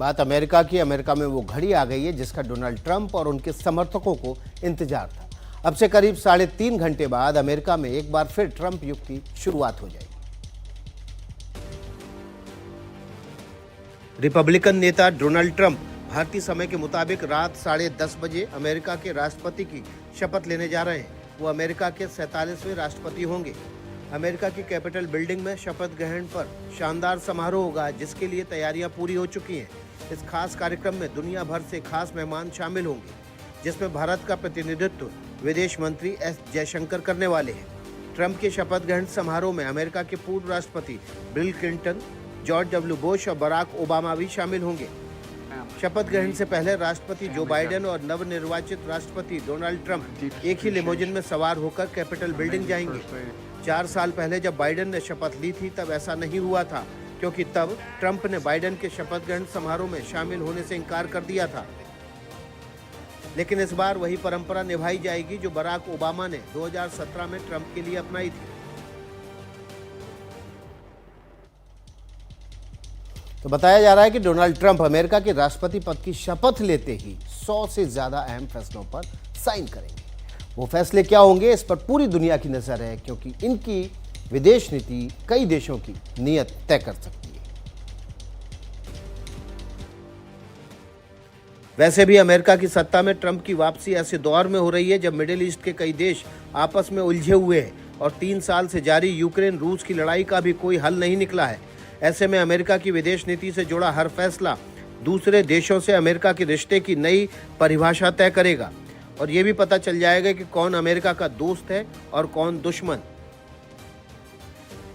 बात अमेरिका की। अमेरिका में वो घड़ी आ गई है जिसका डोनाल्ड ट्रंप और उनके समर्थकों को इंतजार था। अब से करीब 3.5 घंटे बाद अमेरिका में एक बार फिर ट्रंप युग की शुरुआत हो जाएगी। रिपब्लिकन नेता डोनाल्ड ट्रंप भारतीय समय के मुताबिक रात 10:30 बजे अमेरिका के राष्ट्रपति की शपथ लेने जा रहे हैं। वो अमेरिका के 47वें राष्ट्रपति होंगे। अमेरिका की कैपिटल बिल्डिंग में शपथ ग्रहण पर शानदार समारोह होगा, जिसके लिए तैयारियां पूरी हो चुकी हैं। इस खास कार्यक्रम में दुनिया भर से खास मेहमान शामिल होंगे, जिसमें भारत का प्रतिनिधित्व विदेश मंत्री एस जयशंकर करने वाले हैं। ट्रंप के शपथ ग्रहण समारोह में अमेरिका के पूर्व राष्ट्रपति bill Clinton, George W Bush और बराक ओबामा भी शामिल होंगे। शपथ ग्रहण से पहले राष्ट्रपति जो बाइडेन और नवनिर्वाचित राष्ट्रपति डोनाल्ड ट्रंप एक ही लिमोजिन में सवार होकर कैपिटल बिल्डिंग जाएंगे। 4 साल पहले जब बाइडेन ने शपथ ली थी तब ऐसा नहीं हुआ था, क्योंकि तब ट्रंप ने बाइडेन के शपथ ग्रहण समारोह में शामिल होने से इनकार कर दिया था। लेकिन इस बार वही परंपरा निभाई जाएगी जो बराक ओबामा ने 2017 में ट्रंप के लिए अपनाई थी। तो बताया जा रहा है कि डोनाल्ड ट्रंप अमेरिका के राष्ट्रपति पद की शपथ लेते ही 100 से ज्यादा अहम फैसलों पर साइन करेंगे। वो फैसले क्या होंगे, इस पर पूरी दुनिया की नजर है, क्योंकि इनकी विदेश नीति कई देशों की नीयत तय कर सकती है। वैसे भी अमेरिका की सत्ता में ट्रंप की वापसी ऐसे दौर में हो रही है जब मिडिल ईस्ट के कई देश आपस में उलझे हुए हैं और 3 साल से जारी यूक्रेन रूस की लड़ाई का भी कोई हल नहीं निकला है। ऐसे में अमेरिका की विदेश नीति से जुड़ा हर फैसला दूसरे देशों से अमेरिका के रिश्ते की नई परिभाषा तय करेगा और ये भी पता चल जाएगा कि कौन अमेरिका का दोस्त है और कौन दुश्मन।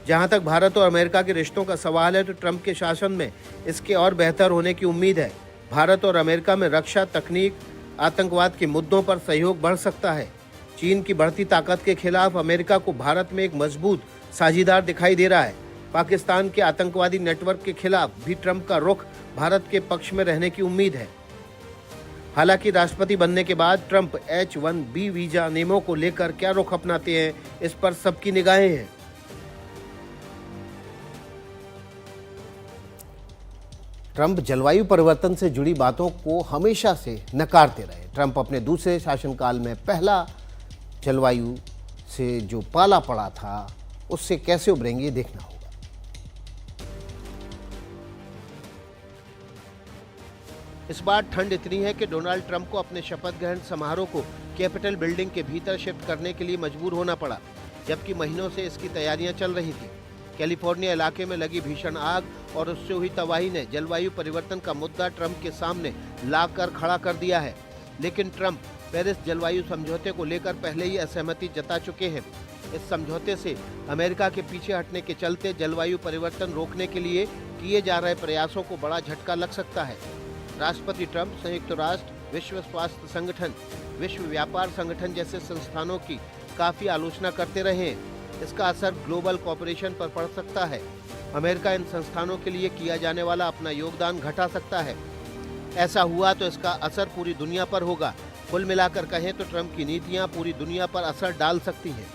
जहां तक भारत और अमेरिका के रिश्तों का सवाल है तो ट्रंप के शासन में इसके और बेहतर होने की उम्मीद है। भारत और अमेरिका में रक्षा, तकनीक, आतंकवाद के मुद्दों पर सहयोग बढ़ सकता है। चीन की बढ़ती ताकत के खिलाफ अमेरिका को भारत में एक मजबूत साझीदार दिखाई दे रहा है। पाकिस्तान के आतंकवादी नेटवर्क के खिलाफ भी ट्रंप का रुख भारत के पक्ष में रहने की उम्मीद है। हालांकि राष्ट्रपति बनने के बाद ट्रंप H-1B वीजा नियमों को लेकर क्या रुख अपनाते हैं, इस पर सबकी निगाहें हैं। ट्रंप जलवायु परिवर्तन से जुड़ी बातों को हमेशा से नकारते रहे। ट्रंप अपने दूसरे शासनकाल में पहला जलवायु से जो पाला पड़ा था उससे कैसे उभरेंगे देखना होगा। इस बार ठंड इतनी है कि डोनाल्ड ट्रंप को अपने शपथ ग्रहण समारोह को कैपिटल बिल्डिंग के भीतर शिफ्ट करने के लिए मजबूर होना पड़ा, जबकि महीनों से इसकी तैयारियां चल रही थी। कैलिफोर्निया इलाके में लगी भीषण आग और उससे हुई तबाही ने जलवायु परिवर्तन का मुद्दा ट्रंप के सामने लाकर खड़ा कर दिया है। लेकिन ट्रंप पेरिस जलवायु समझौते को लेकर पहले ही असहमति जता चुके हैं। इस समझौते से अमेरिका के पीछे हटने के चलते जलवायु परिवर्तन रोकने के लिए किए जा रहे प्रयासों को बड़ा झटका लग सकता है। राष्ट्रपति ट्रंप संयुक्त राष्ट्र, विश्व स्वास्थ्य संगठन, विश्व व्यापार संगठन जैसे संस्थानों की काफी आलोचना करते रहे हैं। इसका असर ग्लोबल कॉपरेशन पर पड़ सकता है। अमेरिका इन संस्थानों के लिए किया जाने वाला अपना योगदान घटा सकता है। ऐसा हुआ तो इसका असर पूरी दुनिया पर होगा। कुल मिलाकर कहें तो ट्रंप की नीतियां पूरी दुनिया पर असर डाल सकती हैं।